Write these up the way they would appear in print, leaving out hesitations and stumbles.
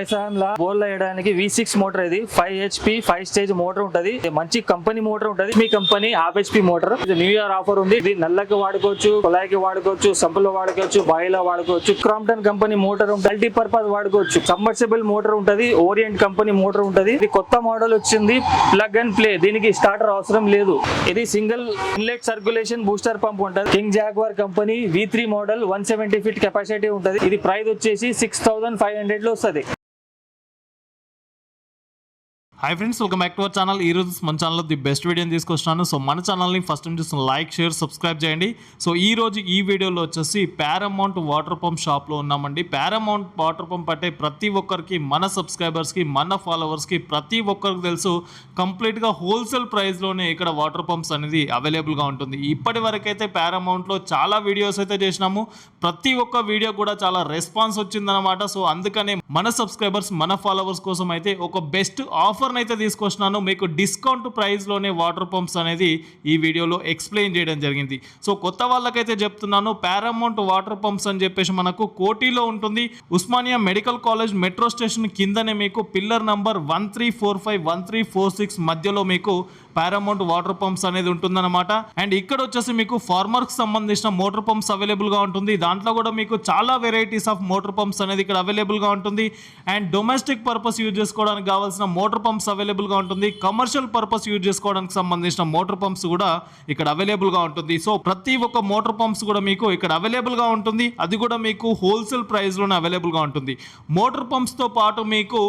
వ్యవసాయం లా బోర్లు వేయడానికి V6 మోటార్. ఇది 5 HP 5 స్టేజ్ మోటార్ ఉంటది. మంచి కంపెనీ మోటార్ ఉంటది. మీ కంపెనీ హాఫ్ HP మోటార్. ఇది న్యూ ఇయర్ ఆఫర్ ఉంది. ఇది నల్లకి వాడుకోవచ్చు, కుళాయికి వాడుకోవచ్చు, సంపులో వాడుకోవచ్చు, బాయిలో వాడుకోవచ్చు. క్రాంప్టన్ కంపెనీ మోటార్ ఉంటుంది. మల్టీ పర్పస్ వాడుకోవచ్చు. సబ్మర్సిబుల్ మోటార్ ఉంటది. ఓరియంట్ కంపెనీ మోటార్ ఉంటది. ఇది కొత్త మోడల్ వచ్చింది, ప్లగ్ అండ్ ప్లే. దీనికి స్టార్టర్ అవసరం లేదు. ఇది single inlet circulation booster pump ఉంటది. King Jaguar company V3 model 170 feet capacity ఉంటది. ఇది ప్రైస్ వచ్చేసి 6500 లో వస్తుంది. Hi friends, welcome back to our channel. ఈ రోజు మన ఛానల్లో ది బెస్ట్ వీడియోని తీసుకొస్తున్నాను. సో మన ఛానల్ని ఫస్ట్ టైం చూస్తున్న లైక్, షేర్, సబ్స్క్రైబ్ చేయండి. సో ఈ రోజు ఈ వీడియోలో వచ్చేసి పారామౌంట్ వాటర్ పంప్ షాప్లో ఉన్నామండి. పారామౌంట్ వాటర్ పంప్ అంటే ప్రతి ఒక్కరికి, మన సబ్స్క్రైబర్స్కి, మన ఫాలోవర్స్కి ప్రతి ఒక్కరికి తెలుసు, కంప్లీట్గా హోల్సేల్ ప్రైస్లోనే ఇక్కడ వాటర్ పంప్స్ అనేది అవైలబుల్గా ఉంటుంది. ఇప్పటి వరకు అయితే పారామౌంట్లో చాలా వీడియోస్ అయితే చేసినాము. ప్రతి ఒక్క వీడియో కూడా చాలా రెస్పాన్స్ వచ్చిందనమాట. సో అందుకనే మన సబ్స్క్రైబర్స్, మన ఫాలోవర్స్ కోసం అయితే ఒక బెస్ట్ ఆఫర్ అయితే తీసుకొచ్చినాను. మీకు డిస్కౌంట్ ప్రైస్ లోనే వాటర్ పంప్స్ అనేది ఈ వీడియోలో ఎక్స్ప్లెయిన్ చేయడం జరిగింది. సో కొత్త వాళ్ళకైతే చెప్తున్నాను, పారామౌంట్ వాటర్ పంప్స్ అని చెప్పేసి మనకు కోటిలో ఉంటుంది. Osmania medical college metro station కిందనే మీకు పిల్లర్ నంబర్ 1345 1346 మధ్యలో మీకు పారామౌంట్ వాటర్ పంప్స్ అనేది ఉంటుందన్నమాట. అండ్ ఇక్కడ వచ్చేసి మీకు ఫార్మర్కి సంబంధించిన మోటార్ పంప్స్ అవైలబుల్గా ఉంటుంది. దాంట్లో కూడా మీకు చాలా వెరైటీస్ ఆఫ్ మోటార్ పంప్స్ అనేది ఇక్కడ అవైలబుల్గా ఉంటుంది. అండ్ డొమెస్టిక్ పర్పస్ యూజ్ చేసుకోవడానికి కావాల్సిన మోటార్ పంప్స్ అవైలబుల్గా ఉంటుంది. కమర్షియల్ పర్పస్ యూజ్ చేసుకోవడానికి సంబంధించిన మోటార్ పంప్స్ కూడా ఇక్కడ అవైలబుల్గా ఉంటుంది. సో ప్రతి ఒక్క మోటార్ పంప్స్ కూడా మీకు ఇక్కడ అవైలబుల్గా ఉంటుంది. అది కూడా మీకు హోల్సేల్ ప్రైస్లోనే అవైలబుల్గా ఉంటుంది. మోటార్ పంప్స్తో పాటు మీకు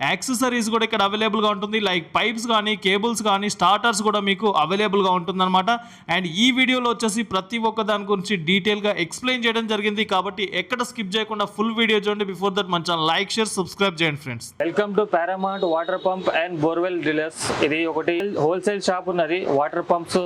యాక్సెసరీస్ కూడా ఇక్కడ అవైలబుల్గా ఉంటుంది. లైక్ పైప్స్ కానీ, కేబుల్స్ కానీ, స్టార్టర్స్ కూడా మీకు అవైలబుల్గా ఉంటుందన్నమాట. అండ్ ఈ వీడియోలో వచ్చేసి ప్రతి ఒక్క దాని గురించి డీటెయిల్గా ఎక్స్ప్లెయిన్ చేయడం జరిగింది. కాబట్టి ఎక్కడ స్కిప్ చేయకుండా ఫుల్ వీడియో చూడండి. బిఫోర్ దట్ మన ఛానల్ లైక్, షేర్, సబ్స్క్రైబ్ చేయండి friends. Welcome to Paramount water pump and borewell dealers. ఇది ఒకటి హోల్సేల్ షాప్ ఉన్నది. వాటర్ పంప్స్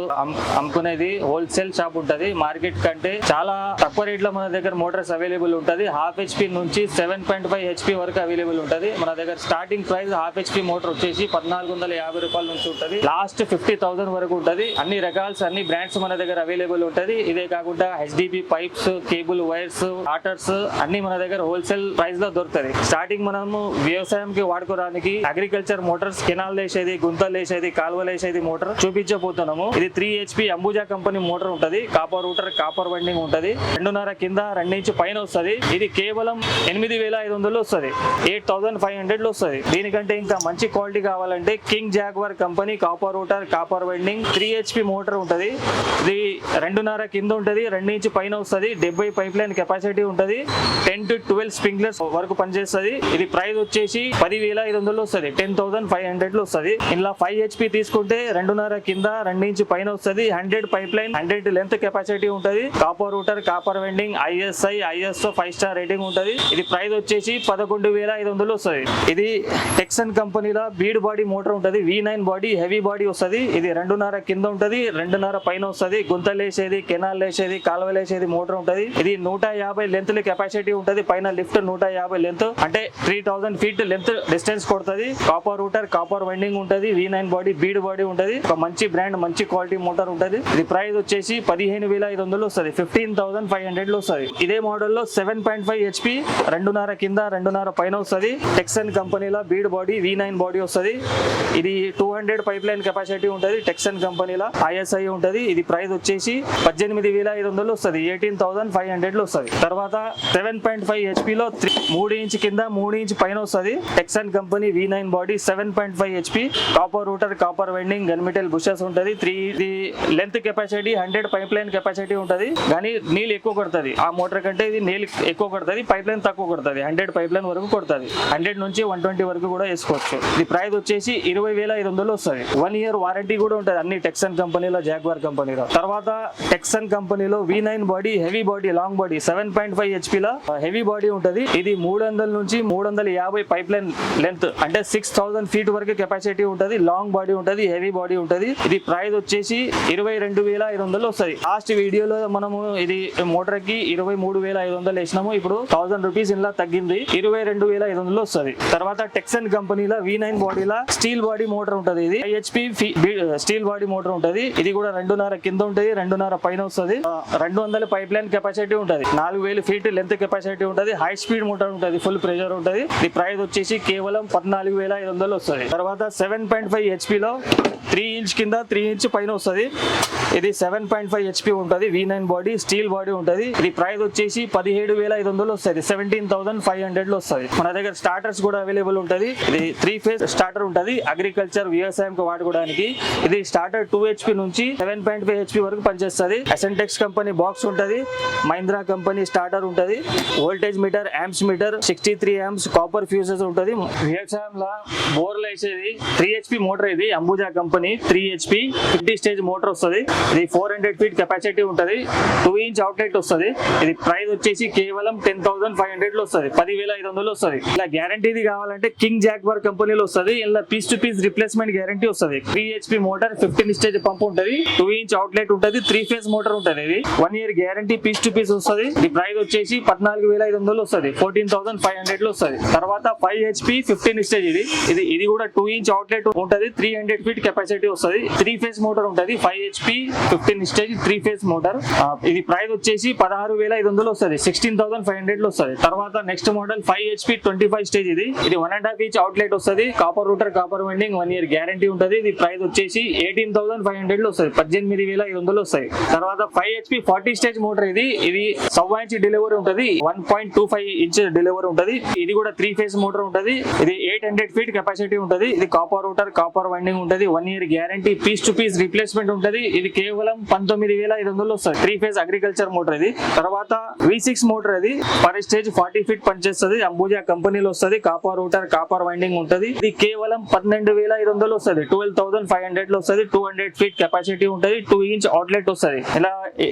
అమ్ముకునేది హోల్సేల్ షాప్ ఉంటది. మార్కెట్ కంటే చాలా తక్కువ రేట్ లో మన దగ్గర మోటార్స్ అవైలబుల్ ఉంటది. హాఫ్ HP నుంచి 7.5 HP వరకు అవైలబుల్ ఉంటది. మన దగ్గర starting price half HP motor వచ్చేసి 1450 రూపాయల నుంచి ఉంటది. లాస్ట్ 50,000 వరకు ఉంటది. అన్ని రకాల్స్, అన్ని బ్రాండ్స్ మన దగ్గర అవైలబుల్ ఉంటది. ఇదే కాకుండా HDP pipes, cable wires, starters అన్ని మన దగ్గర హోల్సేల్ ప్రైస్ లో దొరుకుతుంది. స్టార్టింగ్ మనము వ్యవసాయంకి వాడుకోవడానికి అగ్రికల్చర్ మోటార్స్, కెనాల్ వేసేది, గుంతలు వేసేది, కాలువలు వేసేది మోటార్ చూపించబోతున్నాము. ఇది 3 HP అంబుజా కంపెనీ మోటార్ ఉంటది. కాపర్ రూటర్, కాపర్ వైండింగ్ ఉంటది. 2.5 కింద, 2 ఇంచ్ పైన వస్తుంది. ఇది కేవలం 8500 వస్తుంది. 8500 లో వస్తుంది. దీనికంటే ఇంకా మంచి క్వాలిటీ కావాలంటే king Jaguar company copper rotor, copper winding 3 HP motor ఉంటది. ఇది 2.5 కింద ఉంటది, 2 ఇంచ్ పైన వస్తుంది. 70 పైప్ లైన్ కెపాసిటీ ఉంటది. 10 to 12 స్ప్రింక్లర్స్ వరకు పనిచేస్తుంది. ఇది ప్రైస్ వచ్చేసి 10,500 వస్తుంది. 10,500 లో వస్తుంది. ఇలా 5 HP తీసుకుంటే 2.5 కింద, 2 ఇంచ్ పైన వస్తుంది. 100 పైప్ లైన్, 100 లెంత్ కెపాసిటీ ఉంటది. Copper rotor, copper winding, ISI, ISO 5 star rating ఉంటది. ఇది ప్రైస్ వచ్చేసి 11,500 వస్తుంది. ఇది టెక్సన్ కంపెనీలో బీడ్ బాడీ మోటార్ ఉంటది. V9 బాడీ, హెవీ బాడీ వస్తుంది. ఇది 2.5 కింద ఉంటది, 2.5 పైన వస్తుంది. గుంతలు వేసేది, కెనాల్ వేసేది, కాలువలు వేసేది మోటార్ ఉంటది. ఇది 150 లెంత్ కెపాసిటీ ఉంటది. పైన లిఫ్ట్ 150 లెంత్, అంటే 3000 ఫీట్ లెంత్ డిస్టెన్స్ కొడుతుంది. కాపర్ రూటర్, కాపర్ వైండింగ్ ఉంటది. V9 బాడీ, బీడ్ బాడీ ఉంటది. ఒక మంచి బ్రాండ్, మంచి క్వాలిటీ మోటార్ ఉంటది. ఇది ప్రైస్ వచ్చేసి 15,500 వస్తుంది. 15,500 లో వస్తుంది. ఇదే మోడల్ లో 7.5 HP 2.5 కింద, 2.5 పైన వస్తుంది. టెక్సన్ కంపెనీలో బీడ్ బాడీ, V9 బాడీ వస్తుంది. ఇది 200 పైప్ లైన్ కెపాసిటీ ఉంటది. టెక్సన్ కంపెనీలో ISI ఉంటది. ఇది ప్రైస్ వచ్చేసి 18,500 వస్తుంది. 18,500 లో వస్తుంది. తర్వాత 7.5 HP లో 3 ఇంచ్ కింద, 3 ఇంచ్ పైన వస్తుంది. టెక్సన్ company V9 body 7.5 HP copper rotor, copper winding, gunmetal bushes ఉంటది. 3 length capacity, 100 pipe line capacity ఉంటది. కానీ నీళ్ళు ఎక్కువ కొడుతుంది. ఆ మోటార్ కంటే ఇది నీళ్ళు ఎక్కువ కొడుతుంది, పైప్ లైన్ తక్కువ కొడుతుంది. 100 పైప్ లైన్ వరకు కొడుతుంది. 100 నుంచి 120 వరకు కూడా వేసుకోవచ్చు. ఇది ప్రైస్ వచ్చేసి 20,500 వస్తుంది. 1 ఇయర్ వారంటీ కూడా ఉంటుంది అన్ని టెక్సన్ కంపెనీలో, జాగ్వార్ కంపెనీలో. తర్వాత టెక్సన్ కంపెనీలో V9 body, heavy body, long body 7.5 HP లో హెవీ బాడీ ఉంటది. ఇది 300 నుంచి 350 పైప్ లైన్ లెంత్, అంటే 6000 ఫీట్ వరకు కెపాసిటీ ఉంటది. లాంగ్ బాడీ ఉంటది, హెవీ బాడీ ఉంటది. ఇది ప్రైస్ వచ్చేసి 22,500 వస్తుంది. లాస్ట్ వీడియోలో మనము ఇది మోటార్ కి 23,500 వేసినాము. ఇప్పుడు 1000 రూపీస్ ఇలా తగ్గింది, 22,500 వస్తుంది. తర్వాత టెక్సన్ కంపెనీలో V9 బాడీలో స్టీల్ బాడీ మోటార్ ఉంటది. ఇది HP స్టీల్ బాడీ మోటార్ ఉంటది. ఇది కూడా 2.5 కింద ఉంటది, 2.5 పైన వస్తుంది. 200 పైప్ లైన్ కెపాసిటీ ఉంటది, 4000 ఫీట్ లెంత్ కెపాసిటీ ఉంటది. హై స్పీడ్ మోటార్ ఉంటది, ఫుల్ ప్రెషర్ ఉంటది. ఈ ప్రైస్ వచ్చేసి కేవలం 14,500 వస్తుంది. తర్వాత 7.5 HP లో 3 ఇంచ్ కింద 3 ఇంచ్ పైన వస్తుంది. ఇది 7.5 HP ఉంటది, V9 బాడీ, స్టీల్ బాడీ ఉంటది. ఇది ప్రైస్ వచ్చేసి 17,500 వస్తుంది, 17,500 లో వస్తుంది. మన దగ్గర స్టార్టర్స్ కూడా అవైలబుల్ ఉంటది. ఇది 3 ఫేజ్ స్టార్టర్ ఉంటది, అగ్రికల్చర్ వ్యవసాయం వాడుకోవడానికి. ఇది స్టార్టర్ 2 HP నుంచి 7.5 HP వరకు పనిచేస్తుంది. అసెంటెక్స్ కంపెనీ బాక్స్ ఉంటది, మహీంద్రా కంపెనీ స్టార్టర్ ఉంటది. Voltage meter, amps meter, 63 amps copper fuses ఉంటది. వ్యవసాయంలో బోర్లు వేసేది 3 HP మోటార్. ఇది Ambuja company 3 HP 50 stage motor వస్తుంది. ఇది 400 ఫీట్ కెపాసిటీ ఉంటది, 2 ఇంచ్ అవుట్లెట్ వస్తుంది. ఇది ప్రైస్ వచ్చేసి కేవలం 10,500 లో వస్తుంది, 10,500 వస్తుంది. ఇలా గ్యారంటీది కావాలంటే కింగ్ జాగ్వార్ కంపెనీలో వస్తుంది. ఇలా piece to piece replacement guarantee వస్తుంది. 3 HP మోటార్, 15 స్టేజ్ పంప్ ఉంటది, 2 ఇంచ్ అవుట్లెట్ ఉంటది, 3 ఫేజ్ మోటార్ ఉంటది. ఇది 1 year guarantee piece to piece వస్తుంది. ఈ ప్రైస్ వచ్చేసి 14,500 వస్తుంది, 14,500 లో వస్తుంది. తర్వాత 5 HP 15 స్టేజ్ ఇది కూడా 2 ఇంచ్ అవుట్లెట్ ఉంటది, 300 ఫీట్ కెపాసిటీ వస్తుంది. 3 ఫేజ్ మోటార్ ఉంటది, 5 HP 15 స్టేజ్ 3 ఫేజ్ మోటార్. ఇది ప్రైస్ వచ్చేసి 16,500 వస్తుంది, 16,500 లో వస్తుంది. తర్వాత నెక్స్ట్ మోడల్ 5 HP 25 స్టేజ్. ఇది 1.5 ఇంచ్ అవుట్లెట్ వస్తుంది, copper rotor, copper winding, 1 year guarantee ఉంటది. ఇది ప్రైస్ వచ్చేసి 18,500 లో వస్తుంది, 18,500 వస్తాయి. తర్వాత 5 HP 40 స్టేజ్ మోటార్. ఇది 1.25 ఇంచ్ డెలివరీ ఉంటది, 1.25 ఇంచ్ డెలివరీ ఉంటది. ఇది కూడా 3 ఫేజ్ మోటార్ ఉంటది. ఇది 800 ఫీట్ కెపాసిటీ ఉంటది. ఇది కాపర్ రూటర్, కాపర్ వైండింగ్ ఉంటది, 1 year guarantee, piece to piece replacement ఉంటది. ఇది కేవలం 19,500 వస్తుంది, 3 ఫేజ్ అగ్రికల్చర్ మోటార్. ఇది తర్వాత V6 మోటార్. అది పర్ స్టేజ్ 40 ఫీట్ పనిచేస్తుంది, అంబుజా కంపెనీలో వస్తుంది. కాపర్ రూటర్, కాపర్ వైండింగ్ ఉంటది. ఇది కేవలం 12,500 వస్తుంది, 12,500 లో వస్తుంది. 200 ఫీట్ కెపాసిటీ ఉంటది, 2 ఇంచ్ అవుట్లెట్ వస్తుంది.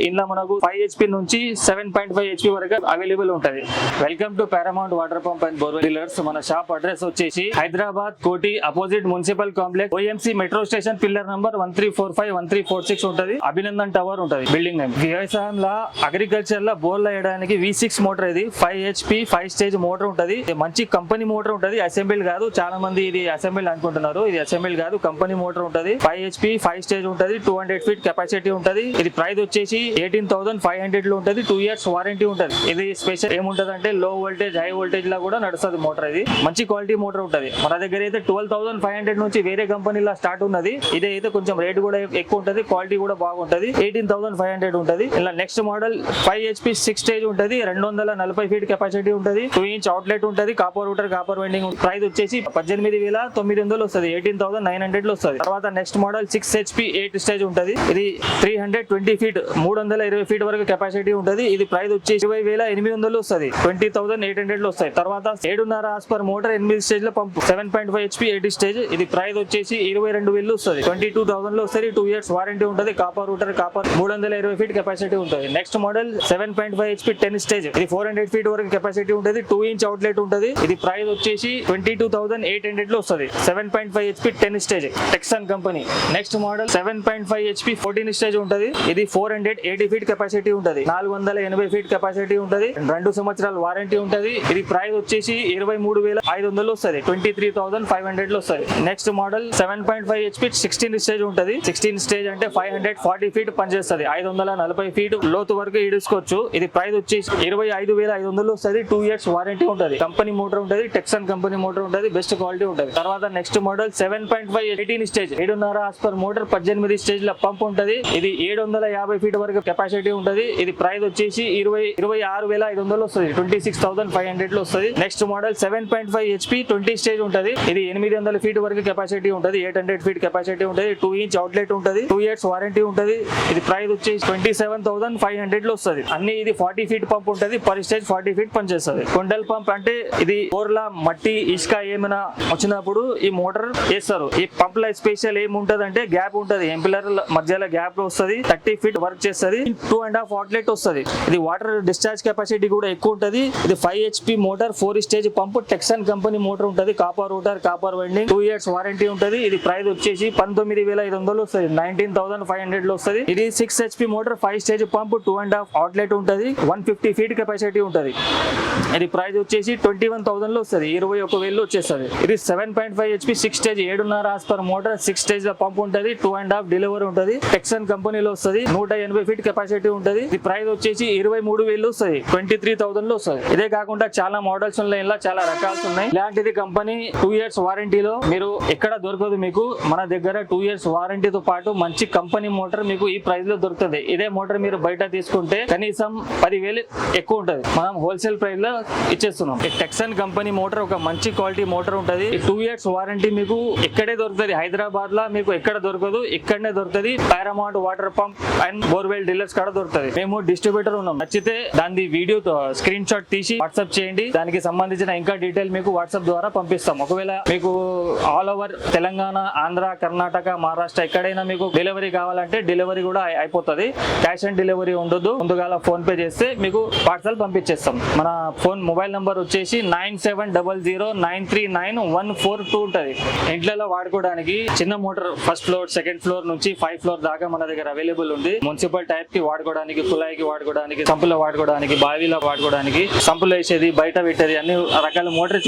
ఇలా మనకు 5 HP నుంచి 7.5 HP వరకు అవైలబుల్ ఉంటది. Welcome to Paramount water pump and borewell dealers. మన షాప్ అడ్రస్ వచ్చేసి హైదరాబాద్ కోటి opposite municipal complex, OMC metro station, pillar number 1345 1346 ఉంటది. అభినందన్ టవర్ ఉంటది బిల్డింగ్ నేమ్. వ్యవసాయంలో అగ్రికల్చర్ లో బోర్లు వేయడానికి V6 మోటార్. ఇది 5 HP 5 స్టేజ్ మోటార్ ఉంటది. మంచి కంపెనీ మోటార్ ఉంటది, అసెంబుల్ కాదు. చాలా మంది ఇది అసెంబుల్ అనుకుంటున్నారు, ఇది అసెంబుల్ కాదు, కంపెనీ మోటార్ ఉంటది. 5 HP 5 స్టేజ్ ఉంటది, 200 ఫీట్ కెపాసిటీ ఉంటది. ఇది ప్రైస్ వచ్చేసి 18,500 లో ఉంటది, 2 ఇయర్స్ వారంటీ ఉంటది. ఇది స్పెషల్ ఏముంటది అంటే లో వోల్టేజ్, హై వోల్టేజ్ లా కూడా నడుస్తుంది మోటార్. ఇది మంచి క్వాలిటీ మోటార్ ఉంటది. మన దగ్గర అయితే 12,500 నుంచి వేరే కంపెనీలో స్టార్ట్ ఉన్నది. ఇదే అయితే కొంచెం రేట్ కూడా ఎక్కువ ఉంటది, క్వాలిటీ కూడా బాగుంటది, 18,500 ఉంటది. ఇలా నెక్స్ట్ మోడల్ 5 HP 6 స్టేజ్ ఉంటది, 240 ఫీట్ కెపాసిటీ ఉంటది, 2 ఇంచ్ అవుట్లెట్ ఉంటది, copper rotor, copper winding. Price వచ్చేసి 18,900 వస్తుంది, 18,900 లో వస్తుంది. తర్వాత నెక్స్ట్ మోడల్ 6 HP 8 స్టేజ్ ఉంటది. ఇది 320 ఫీట్ 320 ఫీట్ వరకు కెపాసిటీ ఉంటది. ఇది ప్రైస్ వచ్చేసి 20,800 వస్తుంది, 20,800 లో వస్తాయి. తర్వాత 7.5 HP మోటార్, 8 స్టేజ్ లో పంప్, 7.5 HP 8 స్టేజ్. ఇది ప్రైస్ వచ్చేసి 22,000 వస్తుంది, 22,000 లో వస్తుంది, 2 ఇయర్స్ వారంటీ ఉంటది. Copper rotor, copper 320 feet capacity ఉంటుంది. Next model 7.5 HP 10 stage. ఇది 400 ఫీట్ వరకు కెపాసిటీ ఉంటది, 2 ఇంచ్ అవుట్లెట్ ఉంటది. ఇది ప్రైస్ వచ్చేసి 22,800 లో వస్తుంది, 7.5 HP 10 స్టేజ్, టెక్సన్ company. Next model 7.5 HP 14 stage ఉంటది. ఇది 480 ఫీట్ కెపాసిటీ ఉంటది, 480 ఫీట్ కెపాసిటీ ఉంటది, 2 సంవత్సరాల వారంటీ ఉంటది. ఇది ప్రైస్ వచ్చేసి 23,500 వస్తుంది, 23,500 లో వస్తుంది. నెక్స్ట్ మోడల్ 7.5 HP 16 స్టేజ్ ఉంటది. 16 స్టేజ్ అంటే 540 ఫీట్ పనిచేస్తుంది, 540 ఫీట్ లోతు వరకు ఈడుకోవచ్చు. ఇది ప్రైస్ వచ్చేసి 25,500 వస్తుంది, 2 ఇయర్స్ వారంటీ ఉంటది. కంపెనీ మోటార్ ఉంటది, టెక్సన్ కంపెనీ మోటార్ ఉంటది, బెస్ట్ క్వాలిటీ ఉంటది. తర్వాత next model 7.5 18 stage, 7.5 HP motor, 18 stage లో పంప్ ఉంటది. ఇది 750 ఫీట్ వరకు కెపాసిటీ ఉంటది. ఇది ప్రైస్ వచ్చేసి 26,500 వస్తుంది, 26,500 లో వస్తుంది. నెక్స్ట్ మోడల్ 7.5 HP 20 స్టేజ్ ఉంటది. ఇది 800 ఫీట్ వరకు కెపాసిటీ ఉంటది, 800 ఫీట్ కెపాసిటీ ఉంటది, 2 ఇంచ్ అవుట్లెట్ ఉంటది, 2 ఇయర్స్ వారంటీ ఉంటది. ఇది ప్రైస్ వచ్చేసి 27,500 లో వస్తుంది. అన్ని ఇది 40 ఫీట్ పంప్ ఉంటది, పర్ స్టేజ్ 40 ఫీట్ పనిచేస్తుంది. కొండల్ పంప్ అంటే ఇది బోర్లా మట్టి, ఇసుక ఏమైనా వచ్చినప్పుడు ఈ మోటార్ వేస్తారు. ఈ పంప్ లో స్పెషల్ ఏముంటది అంటే గ్యాప్ ఉంటది, ఎంపిలర్ మధ్యలో గ్యాప్ వస్తుంది, 30 ఫీట్ వర్క్ చేస్తుంది, 2.5 అవుట్లెట్ వస్తుంది. ఇది వాటర్ డిశ్చార్జ్ కెపాసిటీ కూడా ఎక్కువ ఉంటది. ఇది 5 HP మోటార్, 4 స్టేజ్ పంప్, టెక్సన్ కంపెనీ మోటార్ ఉంటది, copper rotor, copper winding, 2 years warranty ఉంటది. ఇది ప్రైస్ వచ్చేసి 19,500 వస్తుంది, 19,500 2500 లో వస్తుంది. ఇది 6 HP motor, 5 stage pump, 2.5 outlet ఉంటది, 150 ఫీట్ కెపాసిటీ ఉంటది. ఇది ప్రైస్ వచ్చేసి 21,000 లో వస్తుంది, 21,000 వచ్చేస్తుంది. ఇది 7.5 HP 6 stage 7.5 horse motor, 6 stage pump ఉంటది, 2.5 డెలివరీ ఉంటది. టెక్సన్ కంపెనీలో వస్తుంది, 180 ఫీట్ కెపాసిటీ ఉంటది. ఇది ప్రైస్ వచ్చేసి 23,000 వస్తుంది, 23,000 లో వస్తుంది. ఇదే కాకుండా చాలా మోడల్స్ ఉన్నాయి, ఇలా చాలా రకాలు ఉన్నాయి. ఇలాంటిది కంపెనీ 2 years వారంటీలో మీరు ఎక్కడ దొరకదు. మీకు మన దగ్గర 2 years వారంటీతో పాటు మంచి కంపెనీ మోటార్ మీకు ఈ ప్రైస్ లో దొరుకుతుంది. ఇదే మోటార్ మీరు బయట తీసుకుంటే కనీసం 10,000 ఎక్కువ ఉంటది, మనం హోల్సేల్ ప్రైస్ లో ఇచ్చేస్తున్నాం. ఈ టెక్సన్ కంపెనీ మోటార్ ఒక మంచి క్వాలిటీ మోటార్ ఉంటది. 2 years వారంటీ మీకు ఇక్కడే దొరుకుతుంది, హైదరాబాద్ లో మీకు ఎక్కడ దొరకదు, ఇక్కడనే దొరుకుతుంది. Paramount water pump and borewell dealers కాడ దొరుకుతుంది. మేము డిస్ట్రిబ్యూటర్ ఉన్నాం. నచ్చితే దాని వీడియో స్క్రీన్ షాట్ తీసి వాట్సాప్ చేయండి, దానికి సంబంధించిన ఇంకా డీటెయిల్ మీకు వాట్సాప్ ద్వారా పంపిస్తాం. ఒకవేళ మీకు ఆల్ ఓవర్ తెలంగాణ, ఆంధ్ర, కర్ణాటక, మహారాష్ట్ర ఎక్కడైనా మీకు డెలివరీ కావాలంటే డెలివరీ కూడా అయిపోతుంది. క్యాష్ ఆన్ డెలివరీ ఉండదు, ముందుగా ఫోన్ పే చేస్తే మీకు పార్సల్ పంపించేస్తాం. మన మొబైల్ నంబర్ వచ్చేసి 9700939142 ఉంటది. ఇంట్లో వాడుకోవడానికి చిన్న motor first floor, second floor నుంచి 5 ఫ్లోర్ దాకా మన దగ్గర అవైలబుల్ ఉంది. మున్సిపల్ టైప్ కి వాడుకోవడానికి, కుళాయికి వాడుకోవడానికి, సంపులో వాడుకోవడానికి, బావిలో వాడుకోవడానికి, సంపులో వేసేది, బయట పెట్టేది అన్ని రకాల మోటార్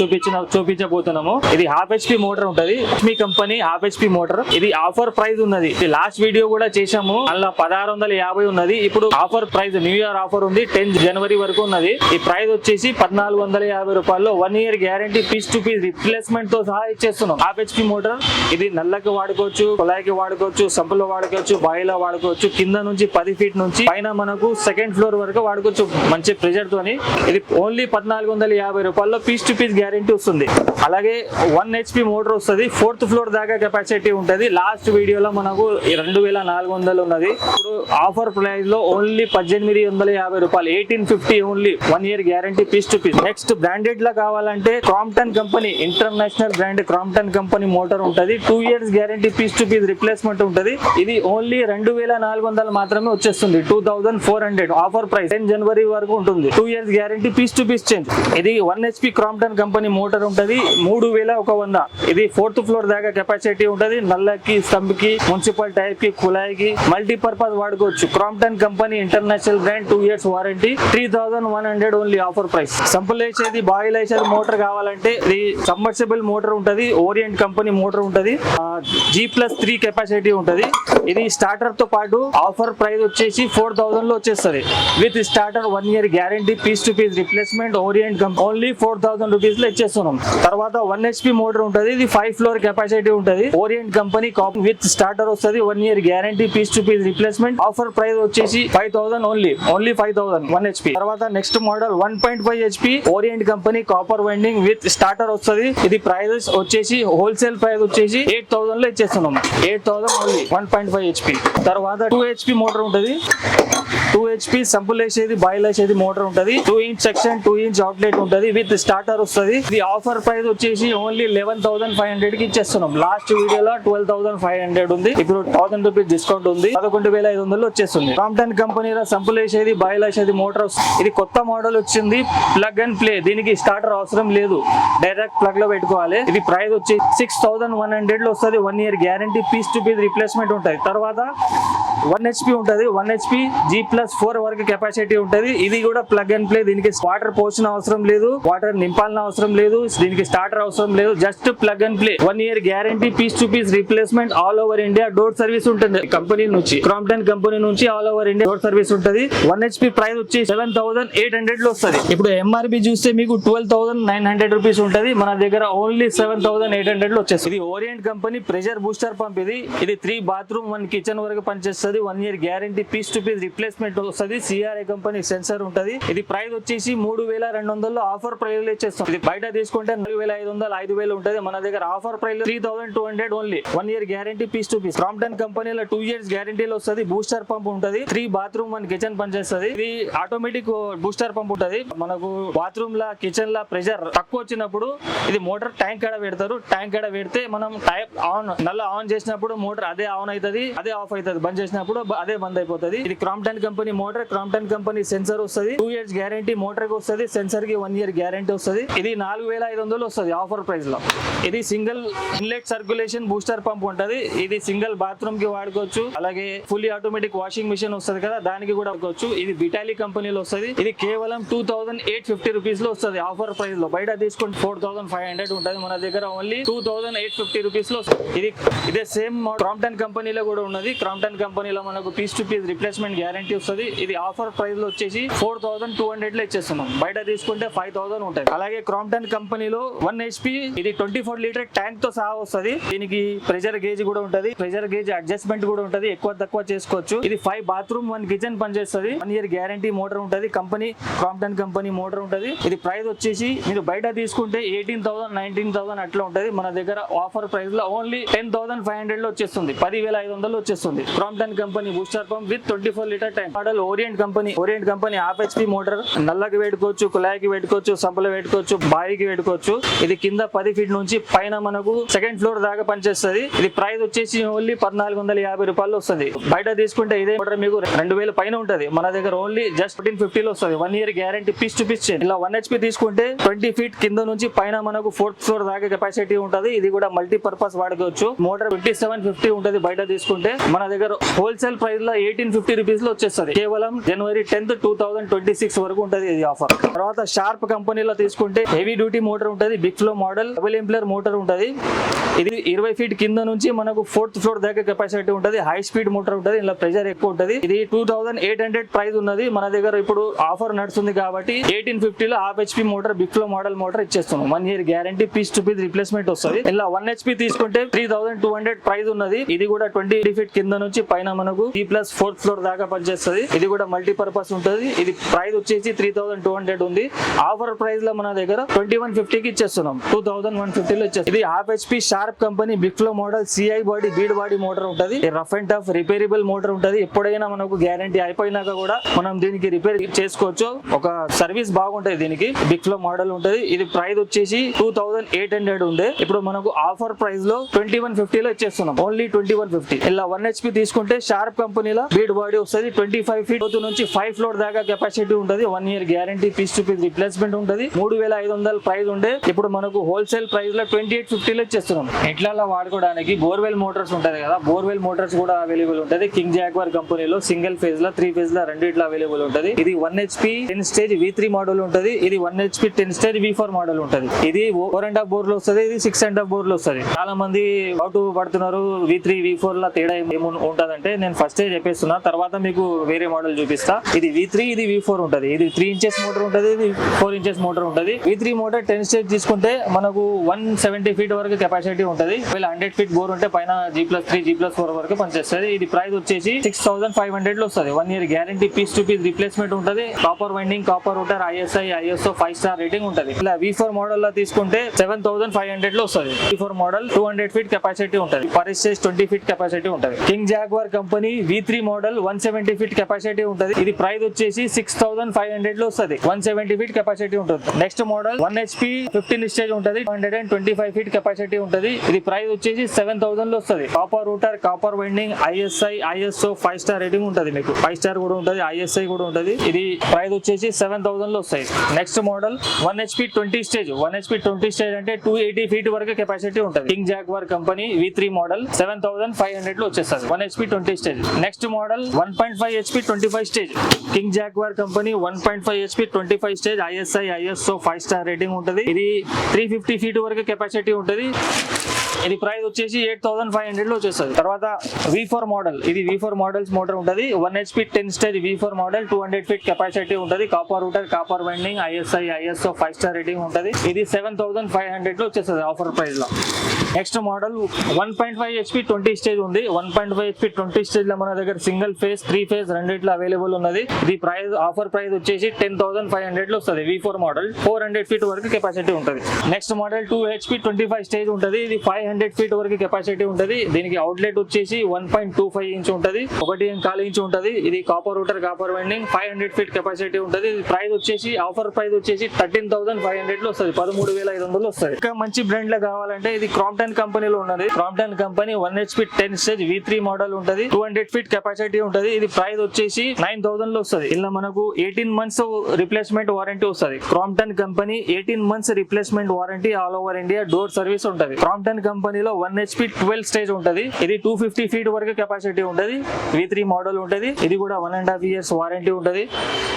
చూపించబోతున్నాము. ఇది 1/2 HP మోటార్ ఉంటది, మీ కంపెనీ 1/2 HP మోటార్. ఇది ఆఫర్ ప్రైస్ ఉన్నది. ఇది లాస్ట్ వీడియో కూడా చేసాము, అలా 1650 ఉన్నది. ఇప్పుడు offer price, new year offer ఉంది, 10 జనవరి వరకు ఉన్నది. ఈ ప్రైస్ వచ్చేసి 1450 రూపాయలు. 1 year guarantee, piece to piece replacement తో సహా ఇచ్చేస్తున్నాం. 1/2 HP మోటార్. ఇది నల్లకి వాడుకోవచ్చు, కుళాయికి వాడుకోవచ్చు, సంపులో వాడుకోవచ్చు, బాయిలో వాడుకోవచ్చు. కింద నుంచి 10 ఫీట్ నుంచి పైన మనకు సెకండ్ ఫ్లోర్ వరకు వాడుకోవచ్చు మంచి ప్రెజర్ తోని. ఇది ఓన్లీ 1450 రూపాయల్లో పీస్ టు పీస్ గ్యారంటీ వస్తుంది. అలాగే 1 HP మోటార్ వస్తుంది, 4th ఫ్లోర్ దాకా కెపాసిటీ ఉంటది. లాస్ట్ వీడియోలో మనకు 2400 ఉన్నది. ఇప్పుడు ఆఫర్ ప్రైస్ లో ఓన్లీ 1850 రూపాయలు, 1850 only. 1 year guarantee, piece to piece. Next branded లా కావాలంటే Crompton company, international brand Crompton company motor ఉంటది. 2 years guarantee, piece to piece replacement ఉంటది. ఇది ఓన్లీ 2400 మాత్రమే వచ్చేస్తుంది, 2400 ఆఫర్ ప్రైస్. 10 జనవరి వరకు ఉంటుంది. 2 years guarantee, piece to piece change. ఇది 1 HP క్రాంప్టన్ కంపెనీ మోటార్ ఉంటది, 3100. ఇది 4th ఫ్లోర్ దాకా కెపాసిటీ ఉంటది. నల్లకి, స్తంబ్ కి, మున్సిపల్ టైప్ కి, కుళాయికి, మల్టీపర్పస్ వాడుకోవచ్చు. Crompton company international brand, 2 years warranty, 3100 only offer price. Sample వేసేది, బాయిల్ వేసేది మోటార్ కావాలంటే ఇది సబ్మర్సిబుల్ మోటార్ ఉంటది, ఓరియంట్ కంపెనీ మోటార్ ఉంటది, G+3 కెపాసిటీ ఉంటది. ఇది స్టార్టర్ తో పాటు ఆఫర్ ప్రైస్ వచ్చేసి 4000 లో వచ్చేస్తుంది. With starter 1 year guarantee, piece to piece replacement, Orient only 4000 rupees లో ఇచ్చేస్తున్నాం. తర్వాత 1 HP మోటార్ ఉంటది, ఇది 5 ఫ్లోర్ కెపాసిటీ ఉంటది, ఓరియంట్ కంపెనీ విత్ స్టార్టర్ వస్తుంది, 1 year guarantee, piece to piece replacement. Offer price వచ్చేసి 5000 ఓన్లీ 5000 1 HP. తర్వాత next model 1.5 HP Orient company copper winding with starter వస్తుంది. ఇది ప్రైస్ వచ్చేసి హోల్సేల్ ప్రైస్ వచ్చేసి 8000 లో ఇచ్చేస్తున్నాం, 8000 ఓన్లీ 1.5 HP. తర్వాత 2 HP మోటార్ ఉంటది, 2 HP సంపుల్ వేసేది, బాయిల్ వేసేది మోటార్ ఉంటది, 2 inch సెక్షన్, 2 inch అవుట్లెట్ ఉంటది, విత్ స్టార్టర్ వస్తుంది. ఇది ఆఫర్ ప్రైస్ వచ్చేసి ఓన్లీ 11,500 కి ఇచ్చేస్తున్నాం. లాస్ట్ వీడియోలో 12,500 ఉంది, ఇప్పుడు 1000 రూపీస్ డిస్కౌంట్ ఉంది, 11,500 వచ్చేస్తుంది. క్రాంప్టన్ కంపెనీలో సంపుల్ వేసేది, బాయిల్ వేసేది మోటార్. ఇది కొత్త మోడల్ వచ్చింది, ప్లగ్ అండ్ ప్లే. దీనికి స్టార్టర్ అవసరం లేదు, డైరెక్ట్ ప్లగ్ లో పెట్టుకోవాలి. ఇది ప్రైస్ వచ్చి 6100 లో వస్తుంది, 1 year guarantee, piece to piece replacement ఉంటుంది. తర్వాత 1 HP ఉంటది, 1 HP G+4 వరకు కెపాసిటీ ఉంటది. ఇది కూడా ప్లగ్ అండ్ ప్లే. దీనికి వాటర్ పోసిన అవసరం లేదు, వాటర్ నింపాలన అవసరం లేదు, దీనికి స్టార్టర్ అవసరం లేదు, just plug and play. 1 year guarantee, piece to piece replacement. All over India door service ఉంటుంది కంపెనీ నుంచి, క్రాంప్టన్ కంపెనీ నుంచి all over India door service ఉంటుంది. 1 HP ప్రైస్ వచ్చి 7800 లో వస్తుంది. ఇప్పుడు MRP చూస్తే మీకు 12,900 రూపీస్ ఉంటది, మన దగ్గర ఓన్లీ 7800 లో వచ్చేస్తుంది. ఇది Orient company pressure booster pump. ఇది 3 బాత్రూమ్ 1 కిచెన్ వరకు పనిచేస్తుంది. 1 year guarantee, piece to piece replacement వస్తుంది. CRA కంపెనీ సెన్సర్ ఉంటది. ఇది ప్రైస్ వచ్చేసి 3200 ఆఫర్ ప్రైస్ లో ఇచ్చేస్తాం. ఇది బయట తీసుకుంటే 4500 5000 ఉంటది, మన దగ్గర offer price 3200 only. 1 year guarantee, piece to piece. Crompton కంపెనీలో 2 years గ్యారంటీలో వస్తుంది. బూస్టర్ పంప్ ఉంటది, 3 బాత్రూమ్ 1 కిచెన్ పనిచేస్తుంది. ఇది ఆటోమేటిక్ బూస్టర్ పంప్ ఉంటది. మనకు బాత్రూమ్ లా, కిచెన్ లా ప్రెషర్ తక్కువ వచ్చినప్పుడు ఇది మోటార్ ట్యాంక్ కాడ పెడతారు. ట్యాంక్ కాడ పెడితే మనం టైప్ ఆన్, నల్ల ఆన్ చేసినప్పుడు మోటార్ అదే ఆన్ అవుతుంది, అదే ఆఫ్ అవుతుంది, బంద్ చేసినప్పుడు అదే బంద్ అయిపోతుంది. ఇది Crompton company company motor, Crompton company sensor వస్తుంది. 2 years గ్యారంటీ మోటార్ కి వస్తుంది, సెన్సర్ కి 1 year గ్యారంటీ వస్తుంది. ఇది 4500 వస్తుంది ఆఫర్ ప్రైస్ లో. ఇది single inlet circulation booster pump ఉంటది. ఇది సింగిల్ బాత్రూమ్ కి వాడుకోవచ్చు. అలాగే ఫుల్లీ ఆటోమేటిక్ వాషింగ్ మిషన్ వస్తుంది కదా, దానికి కూడా వాడుకోవచ్చు. ఇది బిటాలి కంపెనీలో వస్తుంది. ఇది కేవలం 2850 రూపీస్ లో వస్తుంది ఆఫర్ ప్రైస్ లో. బయట తీసుకుంటే 4500 ఉంటుంది, మన దగ్గర ఓన్లీ 2850 రూపీస్ లో. ఇదే సేమ్ క్రాంప్టన్ కంపెనీలో కూడా ఉన్నది. క్రాంప్టన్ కంపెనీలో మనకు piece to piece replacement guarantee వస్తుంది. ఇది ఆఫర్ ప్రైస్ లో వచ్చేసి 4200 లో ఇచ్చేస్తున్నాం. బయట తీసుకుంటే 5000 ఉంటుంది. అలాగే క్రాంప్టన్ కంపెనీలో 1 HP ఇది 24 లీటర్ ట్యాంక్ తో సహా వస్తుంది. దీనికి ప్రెషర్ గేజ్ కూడా ఉంటది, ప్రెషర్ గేజ్ అడ్జస్ట్మెంట్ కూడా ఉంటది, ఎక్కువ తక్కువ చేసుకోవచ్చు. ఇది 5 బాత్రూమ్ 1 కిచెన్ పనిచేస్తుంది. 1 year గ్యారంటీ మోటార్ ఉంటది. కంపెనీ క్రాంప్టన్ కంపెనీ మోటార్ ఉంటది. ఇది ప్రైస్ వచ్చేసి మీరు బయట తీసుకుంటే 18,000 19,000 అట్లా ఉంటది. మన దగ్గర ఆఫర్ ప్రైస్ లో ఓన్లీ 10,500 లో వచ్చేస్తుంది, 10,500 వచ్చేస్తుంది. Crompton company booster pump with 24 litre tank. Model Orient company half HP motor. నల్లకి పెట్టుకోవచ్చు, కుళాయికి పెట్టుకోవచ్చు, సంపలు పెట్టుకోవచ్చు, బావికి పెట్టుకోవచ్చు. ఇది కింద 10 ఫీట్ నుంచి పైన మనకు సెకండ్ ఫ్లోర్ దాకా పనిచేస్తుంది. ఇది ప్రైస్ వచ్చేసి ఓన్లీ 1450 రూపాయలు వస్తుంది. బయట తీసుకుంటే ఇదే మోటార్ మీకు 2000 పైన ఉంటది. మన దగ్గర ఓన్లీ జస్ట్ 1450 లో వస్తుంది. 1 year guarantee piece to piece. ఇలా 1 HP తీసుకుంటే 20 ఫీట్ కింద నుంచి పైన మనకు 4th ఫ్లోర్ దాకా కెపాసిటీ ఉంటది. ఇది కూడా మల్టీపర్పస్ వాడుకోవచ్చు. మోటార్ 2750 ఉంటది బయట తీసుకుంటే. మన దగ్గర హోల్సేల్ ప్రైస్ లో 1850 రూపీస్ లో వచ్చేస్తుంది. కేవలం January 10th 2026 వరకు ఉంటది ఇది ఆఫర్. తర్వాత షార్ప్ కంపెనీలో తీసుకుంటే హెవీ డ్యూటీ మోటార్ ఉంటది. Big flow model double impeller motor ఉంటది. ఇది 20 ఫీట్ కింద నుంచి మనకు 4th ఫ్లోర్ దాకా కెపాసిటీ ఉంటది. హై స్పీడ్ మోటార్ ఉంటది. ఇలా ప్రెషర్ ఎక్కువ ఉంటది. ఇది 2800 ప్రైస్ ఉన్నది. మన దగ్గర ఇప్పుడు ఆఫర్ నడుస్తుంది కాబట్టి 1850 లో half HP motor big flow model motor ఇచ్చేస్తున్నాం. 1 year guarantee piece to piece replacement వస్తుంది. ఇలా 1 HP తీసుకుంటే 3200 ప్రైస్ ఉన్నది. ఇది కూడా 20 ఫీట్ కింద నుంచి పైన మనకు 4th ఫ్లోర్ దాకా పనిచేస్తుంది. ఇది కూడా మల్టీపర్పస్ ఉంటుంది. ఇది ప్రైస్ వచ్చేసి 3200 ఉంది. ఆఫర్ ప్రైస్ లో మన దగ్గర 2150 కి ఇచ్చేస్తున్నాం. 2150 లో ఇచ్చేస్తాం. ఇది half HP Sharp company big flow model CI body bead body motor ఉంటది. Rough and tough repairable motor ఉంటది. ఎప్పుడైనా మనకు గ్యారంటీ అయిపోయినాక కూడా మనం దీనికి రిపేర్ చేసుకోవచ్చు. ఒక సర్వీస్ బాగుంటది దీనికి. బిగ్ ఫ్లో మోడల్ ఉంటది. ఇది ప్రైస్ వచ్చేసి 2800 ఉంది. ఇప్పుడు మనకు ఆఫర్ ప్రైస్ లో 2150 లో ఇచ్చేస్తున్నాం. ఓన్లీ 2150. ఇలా 1 HP తీసుకుంటే షార్ప్ కంపెనీలో బీడ్ బాడీ వస్తుంది. 25 ఫీట్ నుంచి 5 ఫ్లోర్ దాకా కెపాసిటీ ఉంటది. 1 year guarantee piece to piece replacement ఉంటది. 3500 ప్రైస్ ఉండే ఇప్పుడు మనకు హోల్సేల్ ప్రైస్ లో 2850 లో ఇచ్చేస్తున్నాం. ఇట్లా వాడుకోవడానికి బోర్వెల్ మోటార్స్ ఉంటది కదా, బోర్వెల్ మోటార్స్ కూడా అవైలబుల్ ఉంటది. కింగ్ జాగ్వార్ కంపెనీలో సింగిల్ ఫేజ్ లో 3 ఫేజ్ లో రెండిట్లో అవైలబుల్ ఉంటది. ఇది 1 HP 10 స్టేజ్ V3 మోడల్ ఉంటది. ఇది 1 HP 10 స్టేజ్ V4 మోడల్ ఉంటది. ఇది 4.5 బోర్ లో వస్తుంది. ఇది 6.5 బోర్ లో వస్తుంది. చాలా మంది అవుట్ పడుతున్నారు V3 V4 లా తేడా ఏముంటదంటే నేను ఫస్ట్ చెప్పేస్తున్నా, తర్వాత మీకు వేరే మోడల్ చూపిస్తా. ఇది V3 ఇది V4 ఉంటది. ఇది 3 inches మోటార్ ఉంటది. ఇది 4 inches మోటార్ ఉంటది. V3 మోటార్ 10 స్టేజ్ తీసుకుంటే మనకు 170 ఫీట్ వరకు కెపాసిటీ ఉంటది. 100 ఫీట్ బోర్ ఉంటే పైన G+3 G+4 వరకు పనిచేస్తుంది. ఇది ప్రైస్ వచ్చేసి 6500 లో వస్తుంది. 1 year guarantee piece to piece replacement ఉంటది. Copper winding, copper rotor, ISI ISO 5 star rating ఉంటది. ఇలా V4 మోడల్ లో తీసుకుంటే 7500 లో వస్తుంది. V4 మోడల్ 200 ఫీట్ కెపాసిటీ ఉంటది. పర్ స్టేజ్ 20 ఫీట్ కెపాసిటీ ఉంటది. King Jaguar company V3 model 170 feet capacity ఉంటది. ఇది ప్రైస్ వచ్చేసి 6500 లో వస్తుంది. 170 ఫీట్ కెపాసిటీ ఉంటుంది. నెక్స్ట్ మోడల్ 1 HP 15 స్టేజ్ ఉంటది. 125 ఫీట్ కెపాసిటీ ఉంటది. ఇది ప్రైస్ వచ్చేసి 7000 లో వస్తుంది. Copper rotor, copper winding, ISI ISO 5 star rating ఉంటది. మీకు 5 స్టార్ కూడా ఉంటది, ISI కూడా ఉంటది. ఇది ప్రైస్ వచ్చేసి 7000 లో వస్తాయి. Next model 1 HP 20 stage. 1 HP 20 stage అంటే 280 ఫీట్ వరకు కెపాసిటీ ఉంటది. King Jaguar company V3 model 7500 లో వచ్చేస్తుంది. 1 HP 20 stage. Next model 1.5 HP 25 stage. King Jaguar company 1.5 HP 25 stage. ISI ISO 5 star rating ఉంటది. ఇది 350 ఫీట్ వరకు కెపాసిటీ ఉంటది. ఇది ప్రైస్ వచ్చేసి 8500 లో వచ్చేస్తుంది. తర్వాత V4 మోడల్. ఇది V4 మోడల్స్ మోటార్ ఉంటది. 1 HP 10 stage V4 model 200 feet capacity ఉంటది. Copper rotor, copper winding, ISI ISO 5 star rating ఉంటది. ఇది 7500 లో వచ్చేస్తుంది ఆఫర్ ప్రైస్ లో. నెక్స్ట్ మోడల్ 1.5 HP 20 స్టేజ్ ఉంది. 1.5 HP 20 స్టేజ్ లో మన దగ్గర సింగిల్ ఫేజ్, 3 ఫేజ్ రెండిట్లో అవైలబుల్ ఉన్నది. ఇది ప్రైస్ ఆఫర్ ప్రైస్ వచ్చేసి 10500 లో వస్తుంది. V4 మోడల్ 400 ఫీట్ వరకు కెపాసిటీ ఉంటది. నెక్స్ట్ మోడల్ 2 HP 25 స్టేజ్ ఉంటది. ఇది 500 ఫీట్ వరకు కెపాసిటీ ఉంటది. దీనికి అవుట్లెట్ వచ్చేసి 1.25 ఇంచ్ ఉంటది. 1.25 ఇంచ్ ఉంటది. ఇది copper rotor, copper winding, 500 feet capacity ఉంటది. ప్రైస్ వచ్చేసి ఆఫర్ ప్రైస్ వచ్చేసి 13500 లో వస్తుంది. 13500 లో వస్తుంది. ఇంకా మంచి బ్రాండ్ లో కావాలంటే ఇది క్రాంప్టన్ క్రాంప్టన్ కంపెనీలో ఉన్నది. Crompton company 1 HP 10 stage V3 model ఉంటది. 200 ఫీట్ కెపాసిటీ ఉంటది. ఇది ప్రైస్ వచ్చేసి 9000 లో వస్తుంది. ఇలా మనకు 18 months రిప్లేస్మెంట్ వారంటీ వస్తుంది. Crompton company 18 months replacement warranty all over India door service ఉంటది. క్రాంప్టన్ కంపెనీలో 1 HP 12 స్టేజ్ ఉంటది. ఇది 250 ఫీట్ వరకు కెపాసిటీ ఉంటది. V3 మోడల్ ఉంటది. ఇది కూడా 1.5 years వారంటీ ఉంటది.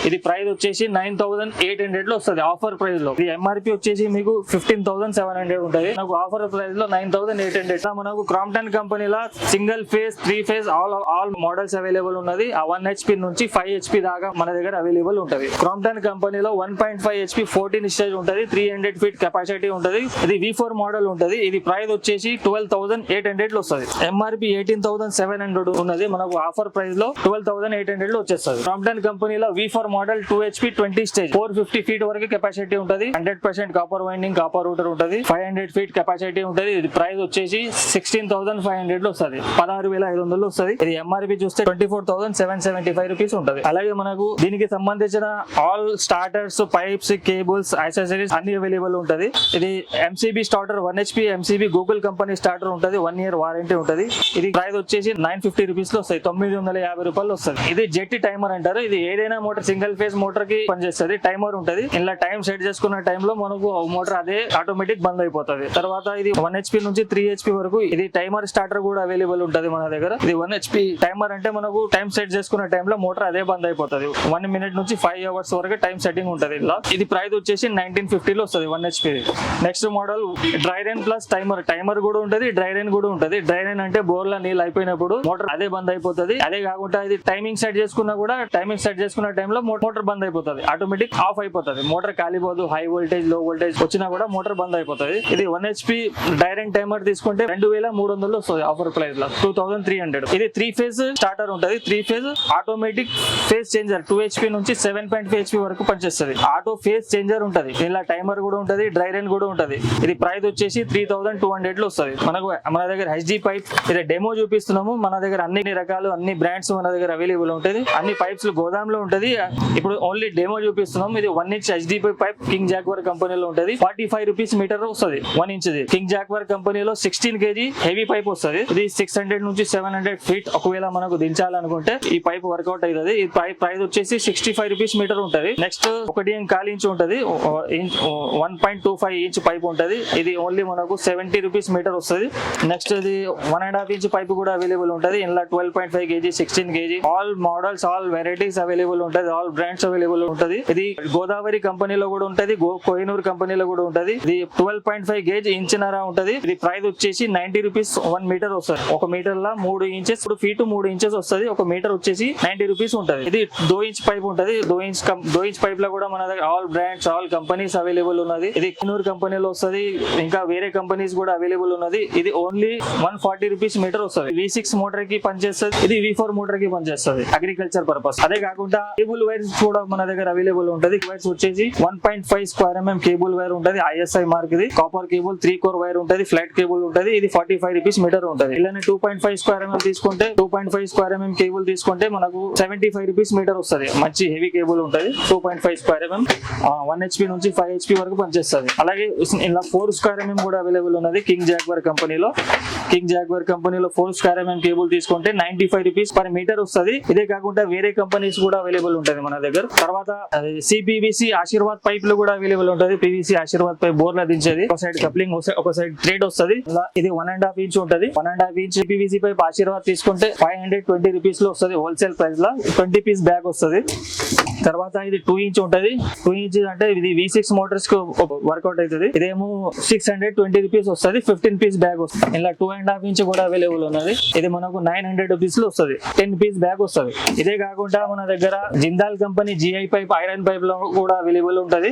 ఇది ప్రైస్ వచ్చేసి 9800 లో వస్తుంది ఆఫర్ ప్రైస్ లో. ఇది MRP వచ్చేసి మీకు 15700 ఉంటది. నాకు ఆఫర్ ప్రైస్ లో 9800. మనకు క్రాంప్టన్ కంపెనీలో single phase 3 phase all models available ఉన్నది. ఆ 1 HP నుంచి 5 HP దాకా మన దగ్గర అవైలబుల్ ఉంటది. క్రాంప్టన్ కంపెనీలో 1.5 HP 14 స్టేజ్ ఉంటది. 300 ఫీట్ కెపాసిటీ ఉంటది. ఇది V4 మోడల్ ఉంటది. ఇది ప్రైస్ వచ్చేసి 12800 లో వస్తుంది. MRP 18700 ఉన్నది. మనకు ఆఫర్ ప్రైస్ లో 12800 లో వచ్చేస్తుంది. క్రాంప్టన్ కంపెనీలో V4 model 2 HP 20 stage 450 feet వరకు కెపాసిటీ ఉంటది. 100% కాపర్ వైండింగ్ కాపర్ రూటర్ ఉంటది. 500 ఫీట్ కెపాసిటీ ఉంటది. ఇది ప్రైస్ వచ్చేసి 16500 లో వస్తుంది. 16500 లో వస్తుంది. ఇది MRP చూస్తే 24775 రూపీస్ ఉంటది. అలాగే మనకు దీనికి సంబంధించిన all starters, pipes, cables, accessories అన్ని అవైలబుల్ ఉంటది. ఇది MCB starter 1 HP MCB Google company starter ఉంటది. 1 year వారంటీ ఉంటది. ఇది ప్రైస్ వచ్చేసి 950 రూపీస్ లో వస్తాయి. 950 రూపాయలు వస్తుంది. ఇది జెట్ టైమర్ అంటారు. ఇది ఏదైనా మోటార్ సింగిల్ ఫేజ్ మోటార్ కి పనిచేస్తుంది. టైమర్ ఉంటది. ఇలా టైం సెట్ చేసుకున్న టైంలో మనకు మోటార్ అదే ఆటోమేటిక్ బంద్ అయిపోతుంది. తర్వాత ఇది 1 HP నుంచి 3 HP వరకు ఇది టైమర్ స్టార్టర్ కూడా అవైలబుల్ ఉంటది మన దగ్గర. ఇది 1 HP టైమర్ అంటే మనకు టైం సెట్ చేసుకున్న టైంలో మోటార్ అదే బంద్ అయిపోతుంది. 1 minute నుంచి 5 hours వరకు టైం సెట్టింగ్ ఉంటది. ఇలా ఇది ప్రైస్ వచ్చేసి 1950 లో వస్తుంది 1 HP. Next model dry run plus timer. Timer కూడా ఉంటది, డ్రై రన్ కూడా ఉంటది. డ్రై రన్ అంటే బోర్ల నీళ్ళు అయిపోయినప్పుడు మోటార్ అదే బంద్ అయిపోతుంది. అదే కాకుండా ఇది టైమింగ్ సెట్ చేసుకున్నా కూడా టైమింగ్ సెట్ చేసుకున్న టైంలో మోటార్ బంద్ అయిపోతుంది. ఆటోమేటిక్ ఆఫ్ అయిపోతుంది. మోటార్ కాలిపోదు. హై వోల్టేజ్ లో వోల్టేజ్ వచ్చినా కూడా మోటార్ బంద్ అయిపోతుంది. ఇది 1 HP డ్రై రన్ టైమర్ తీసుకుంటే 2300 వస్తుంది ఆఫర్ ప్రైస్ లో 2300. ఇది 3 phase స్టార్టర్ ఉంటది. 3 phase automatic phase changer 2 HP నుంచి 7.5 HP వరకు పనిచేస్తుంది. ఆటో ఫేజ్ చేంజర్ ఉంటది. ఇలా టైమర్ కూడా ఉంటది, డ్రై రన్ కూడా ఉంటది. ఇది ప్రైస్ వచ్చేసి 3200 లో వస్తుంది. మన దగ్గర HD పైప్ ఇది డెమో చూపిస్తున్నాము. మన దగ్గర అన్ని రకాలు అన్ని బ్రాండ్స్ మన దగ్గర అవైలబుల్ ఉంటది. అన్ని పైప్స్ గోదాంలో ఉంటది. ఇప్పుడు ఓన్లీ డెమో చూపిస్తున్నాం. ఇది 1 inch HD pipe king Jaguar కంపెనీలో ఉంటది. 45 రూపీస్ మీటర్ వస్తుంది 1 inch ది. కింగ్ జాగ్వర్ కంపెనీలో 16 kg హెవీ పైప్ వస్తుంది. ఇది 600 నుంచి 700 ఫీట్ ఒకవేళ మనకు దించాలనుకుంటే ఈ పైప్ వర్కౌట్ అవుతుంది. ఈ పైప్ ప్రైస్ వచ్చేసి 65 రూపీస్ మీటర్ ఉంటది. నెక్స్ట్ 1.25 ఇంచ్ ఉంటది. 1.25 ఇంచ్ పైప్ ఉంటది. ఇది ఓన్లీ మనకు 70 రూపీస్ మీటర్ వస్తుంది. నెక్స్ట్ ఇది 1.5 ఇంచ్ పైప్ కూడా అవైలబుల్ ఉంటది. ఇందులో 12.5 kg 16 kg all models all varieties available ఉంటది. ఆల్ బ్రాండ్స్ అవైలబుల్ ఉంటది. ఇది గోదావరి కంపెనీలో కూడా ఉంటది. కోహినూర్ కంపెనీలో కూడా ఉంటది. ఇది 12.5 gauge ఇంచున్నర ఉంటది. ఇది ప్రైస్ వచ్చేసి 90 రూపీస్ 1 మీటర్ వస్తుంది. 1 మీటర్ లా 3 ఇంచెస్ 3 feet 3 inches వస్తుంది. 1 మీటర్ వచ్చేసి 90 రూపీస్ ఉంటది. ఇది 2 inch పైప్ ఉంటది. 2 inch పైప్ లో కూడా మన దగ్గర all brands all companies available ఉన్నది. ఇది కోహినూర్ కంపెనీలో వస్తుంది. ఇంకా వేరే కంపెనీస్ కూడా అవైలబుల్ ఉన్నది. ఇది ఓన్లీ 140 రూపీస్ మీటర్ వస్తుంది. V6 మోటార్ కి పనిచేస్తుంది. ఇది V4 మోటార్ కి పనిచేస్తుంది అగ్రికల్చర్ పర్పస్. అదే కాకుండా కేబుల్ వైర్స్ కూడా మన దగ్గర అవైలబుల్ ఉంటది. వైర్స్ వచ్చేసి 1.5 square mm కేబుల్ వైర్ ఉంటది. ISI మార్క్ ఇది. కాపర్ కేబుల్ 3 core వైర్ ఉంటది. ఫ్లాట్ కేబుల్ ఉంటది. ఇది 45 రూపీస్ మీటర్ ఉంటది. ఇలానే 2.5 square mm తీసుకుంటే 2.5 square mm కేబుల్ తీసుకుంటే మనకు 75 రూపీస్ మీటర్ వస్తుంది. మంచి హెవీ కేబుల్ ఉంటది. 2.5 square mm 1 HP నుంచి 5 HP వరకు పనిచేస్తుంది. అలాగే ఇలా 4 square mm కూడా అవైలబుల్ ఉన్నది కింగ్ జాగ్వర్ కంపెనీలో. కింగ్ జాగ్వర్ కంపెనీలో 4 square mm కేబుల్ తీసుకుంటే 95 రూపీస్ పర్ మీటర్ వస్తుంది. ఇదే కాకుండా వేరే కంపెనీస్ కూడా అవైలబుల్ ఉంటది మన దగ్గర. తర్వాత CPVC ఆశీర్వాద్ పైపులు కూడా అవైలబుల్ ఉంటది. PVC ఆశీర్వాద్ పైప్ బోర్లా దించేది. ఒక సైడ్ కప్లింగ్ ఒక సైడ్ థ్రెడ్ వస్తుంది. ఇది 1.5 ఇంచ్ ఉంటది. 1.5 ఇంచ్ PVC పైప్ ఆశీర్వాద్ తీసుకుంటే 520 రూపీస్ లో వస్తుంది హోల్సేల్ ప్రైస్ లో. 20 piece బ్యాగ్ వస్తుంది. తర్వాత ఇది 2 ఇంచ్ ఉంటది. 2 ఇంచ్ అంటే ఇది V6 మోటార్స్ కు వర్కౌట్ అవుతుంది. ఇదేమో 620 రూపీస్ వస్తుంది. 15 piece బ్యాగ్ వస్తుంది. ఇలా 2.5 ఇంచ్ కూడా అవైలబుల్ ఉన్నది. ఇది మనకు 900 రూపీస్ లో వస్తుంది. 10 piece బ్యాగ్ వస్తుంది. ఇదే కాకుండా మన దగ్గర Jindal company GI pipe iron pipe లో కూడా అవైలబుల్ ఉంటది.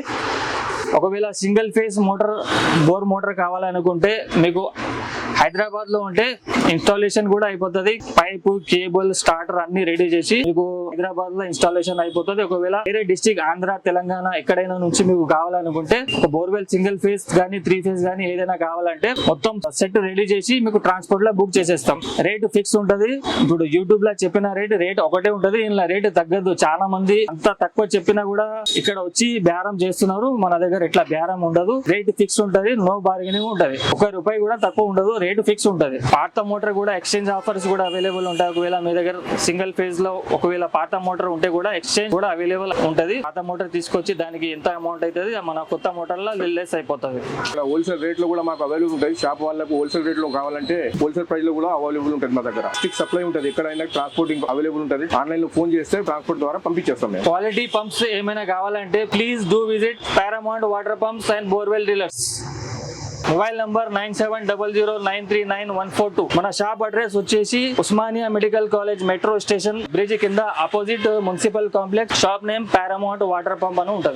ఒకవేళ single phase motor bore motor కావాలనుకుంటే మీకు హైదరాబాద్ లో ఉంటే ఇన్స్టాలేషన్ కూడా అయిపోతుంది. పైప్, కేబుల్, స్టార్టర్ అన్ని రెడీ చేసి మీకు హైదరాబాద్ లో ఇన్స్టాలేషన్ అయిపోతుంది. ఒకవేళ వేరే డిస్ట్రిక్ట్ ఆంధ్ర, తెలంగాణ ఎక్కడైనా నుంచి మీకు కావాలనుకుంటే ఒక బోర్వెల్ సింగిల్ ఫేజ్ గానీ 3 ఫేజ్ గానీ ఏదైనా కావాలంటే మొత్తం సెట్ రెడీ చేసి మీకు ట్రాన్స్పోర్ట్ లో బుక్ చేసేస్తాం. రేట్ ఫిక్స్ ఉంటది. ఇప్పుడు యూట్యూబ్ లో చెప్పిన రేట్ ఒకటే ఉంటది. ఇలా రేట్ తగ్గదు. చాలా మంది అంత తక్కువ చెప్పినా కూడా ఇక్కడ వచ్చి బేరం చేస్తున్నారు. మన దగ్గర ఇట్లా బేరం ఉండదు. రేట్ ఫిక్స్ ఉంటది. నో బార్గెనింగ్ ఉంటది. ₹1 కూడా తక్కువ ఉండదు. రేటు ఫిక్స్ ఉంటది. పాత మోటార్ కూడా ఎక్స్చేంజ్ ఆఫర్స్ కూడా అవైలబుల్ ఉంటాయి. ఒకవేళ మీ దగ్గర సింగిల్ ఫేజ్ లో ఒకవేళ పాత మోటార్ ఉంటే కూడా ఎక్స్చేంజ్ కూడా అవైలబుల్ ఉంటది. పాత మోటార్ తీసుకొచ్చి దానికి ఎంత అమౌంట్ అవుతుంది మన కొత్త మోటార్ లో లెస్ అయిపోతుంది. హోల్సేల్ రేట్ లో కూడా మాకు అవైలబుల్ ఉంటుంది. షాప్ వాళ్ళకు హోల్సేల్ రేట్ లో కావాలంటే హోల్సేల్ ప్రైస్ లో కూడా అవైలబుల్ ఉంటుంది. మా దగ్గర స్టిక్ సప్లై ఉంటుంది. ఎక్కడైనా ట్రాన్స్పోర్టింగ్ అవైలబుల్ ఉంటుంది. ఆన్లైన్ లో ఫోన్ చేస్తే ట్రాన్స్పోర్ట్ ద్వారా పంపించేస్తాం. మేము క్వాలిటీ పంప్స్ ఏమైనా కావాలంటే please do visit Paramount water pumps and borewell dealers. Mobile number 9700939142. మన షాప్ అడ్రస్ వచ్చేసి Osmania medical college metro station bridge కింద opposite municipal complex. Shop name Paramount water pump అని ఉంటుంది.